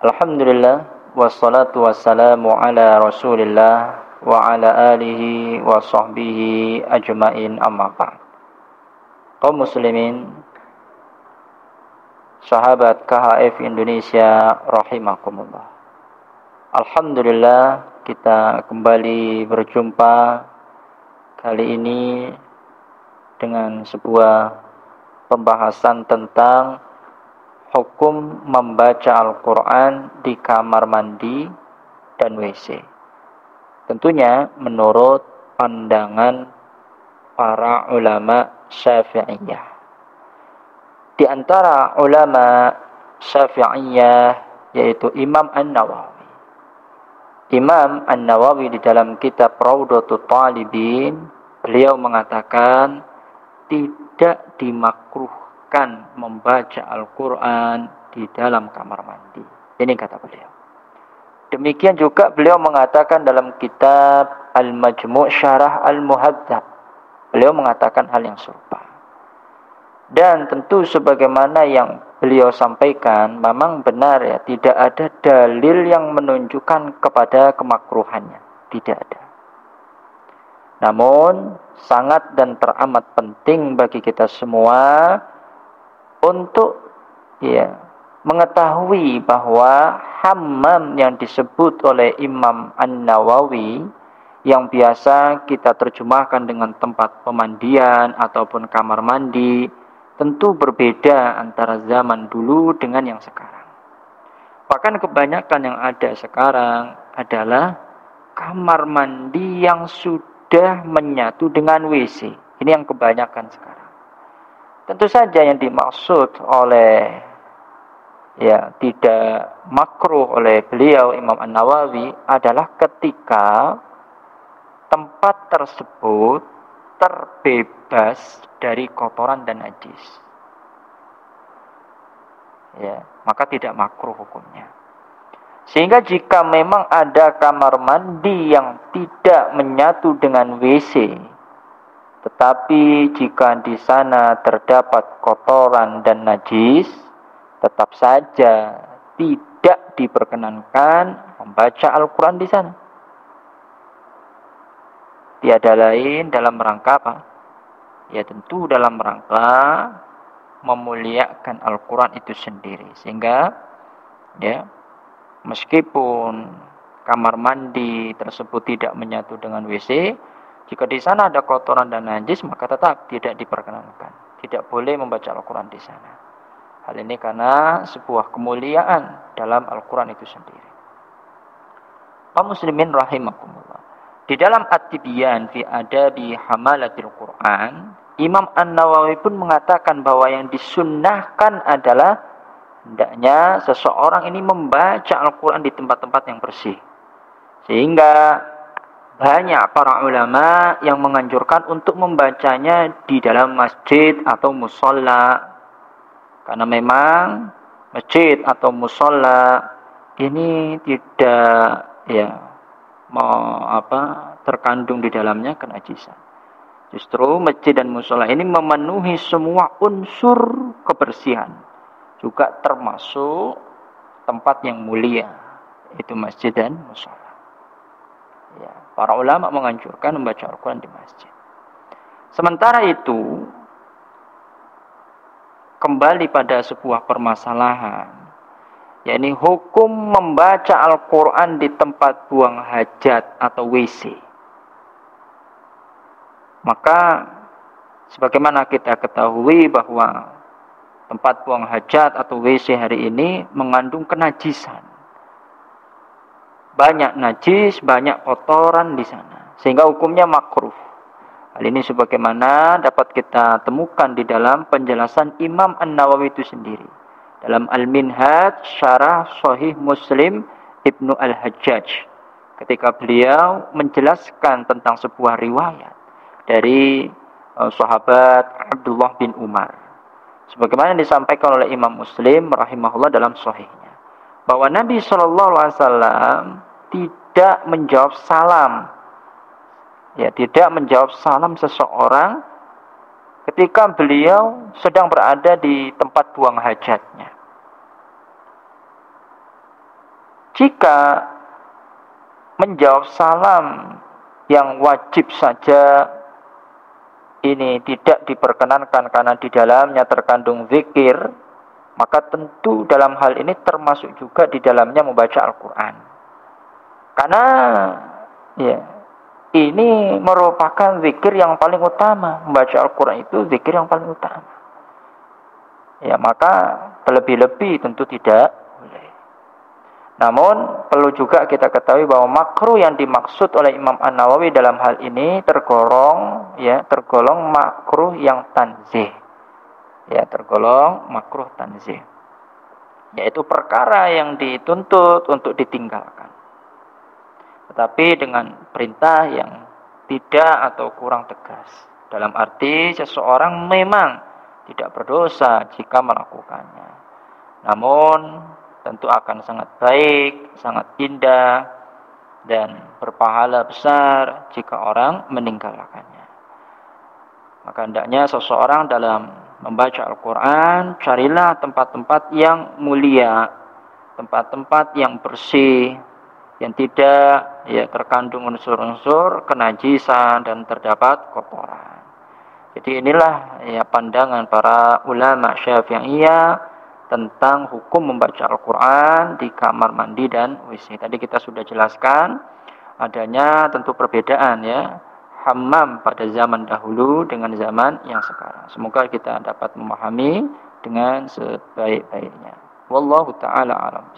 Alhamdulillah wassalatu wassalamu ala Rasulillah wa ala alihi wa sahbihi ajmain amma ba'd. Kaum muslimin, sahabat KHF Indonesia rahimakumullah. Alhamdulillah kita kembali berjumpa kali ini dengan sebuah pembahasan tentang hukum membaca Al-Quran di kamar mandi dan WC. Tentunya menurut pandangan para ulama Syafi'iyah. Di antara ulama Syafi'iyah yaitu Imam An-Nawawi. Imam An-Nawawi di dalam kitab Rawdatul Talibin, beliau mengatakan tidak dimakruhkan membaca Al-Quran di dalam kamar mandi. Ini kata beliau. Demikian juga beliau mengatakan dalam kitab Al-Majmu' Syarah Al-Muhadzab. Beliau mengatakan hal yang serupa. Dan tentu sebagaimana yang beliau sampaikan, memang benar ya, tidak ada dalil yang menunjukkan kepada kemakruhannya. Tidak ada. Namun, sangat dan teramat penting bagi kita semua untuk mengetahui bahwa hammam yang disebut oleh Imam An-Nawawi yang biasa kita terjemahkan dengan tempat pemandian ataupun kamar mandi tentu berbeda antara zaman dulu dengan yang sekarang. Bahkan kebanyakan yang ada sekarang adalah kamar mandi yang sudah menyatu dengan WC. Ini yang kebanyakan sekarang. Tentu saja yang dimaksud oleh tidak makruh oleh beliau Imam An-Nawawi adalah ketika tempat tersebut terbebas dari kotoran dan najis. Maka tidak makruh hukumnya. Sehingga jika memang ada kamar mandi yang tidak menyatu dengan WC, tetapi jika di sana terdapat kotoran dan najis, tetap saja tidak diperkenankan membaca Al-Quran di sana. Tiada lain dalam rangka apa? Ya tentu dalam rangka memuliakan Al-Quran itu sendiri. Sehingga meskipun kamar mandi tersebut tidak menyatu dengan WC, jika di sana ada kotoran dan najis, maka tetap tidak diperkenankan. Tidak boleh membaca Al-Quran di sana. Hal ini karena sebuah kemuliaan dalam Al-Quran itu sendiri. Kaum muslimin rahimakumullah. Di dalam At-Tibyan fi Adabi Hamalatil Quran, Imam An-Nawawi pun mengatakan bahwa yang disunnahkan adalah hendaknya seseorang ini membaca Al-Quran di tempat-tempat yang bersih. Sehingga banyak para ulama yang menganjurkan untuk membacanya di dalam masjid atau musola. Karena memang masjid atau musola ini tidak terkandung di dalamnya kenajisan. Justru masjid dan musola ini memenuhi semua unsur kebersihan. Juga termasuk tempat yang mulia, itu masjid dan musola. Para ulama menganjurkan membaca Al-Quran di masjid. Sementara itu, kembali pada sebuah permasalahan, yakni hukum membaca Al-Quran di tempat buang hajat atau WC. Maka, sebagaimana kita ketahui bahwa tempat buang hajat atau WC hari ini mengandung kenajisan. Banyak najis, banyak kotoran di sana. Sehingga hukumnya makruh. Hal ini sebagaimana dapat kita temukan di dalam penjelasan Imam An-Nawawi itu sendiri. Dalam Al-Minhaj, Syarah Sahih Muslim Ibnu Al-Hajjaj. Ketika beliau menjelaskan tentang sebuah riwayat dari sahabat Abdullah bin Umar. Sebagaimana disampaikan oleh Imam Muslim rahimahullah dalam sahihnya. Bahwa Nabi SAW tidak menjawab salam. Tidak menjawab salam seseorang ketika beliau sedang berada di tempat buang hajatnya. Jika menjawab salam yang wajib saja ini tidak diperkenankan karena di dalamnya terkandung zikir, maka tentu dalam hal ini termasuk juga di dalamnya membaca Al-Quran. Karena ya, ini merupakan zikir yang paling utama. Membaca Al-Quran itu zikir yang paling utama. Ya, maka terlebih-lebih tentu tidak boleh. Namun perlu juga kita ketahui bahwa makruh yang dimaksud oleh Imam An-Nawawi dalam hal ini tergolong makruh yang tanzih. Ya, tergolong makruh tanzih. Yaitu perkara yang dituntut untuk ditinggalkan. Tetapi dengan perintah yang tidak atau kurang tegas. Dalam arti seseorang memang tidak berdosa jika melakukannya. Namun tentu akan sangat baik, sangat indah, dan berpahala besar jika orang meninggalkannya. Maka hendaknya seseorang dalam membaca Al-Quran, carilah tempat-tempat yang mulia, tempat-tempat yang bersih, yang tidak terkandung unsur-unsur kenajisan dan terdapat kotoran. Jadi inilah pandangan para ulama Syafi'iyah tentang hukum membaca Al-Quran di kamar mandi dan WC. Tadi kita sudah jelaskan adanya tentu perbedaan hammam pada zaman dahulu dengan zaman yang sekarang. Semoga kita dapat memahami dengan sebaik-baiknya. Wallahu ta'ala a'lam.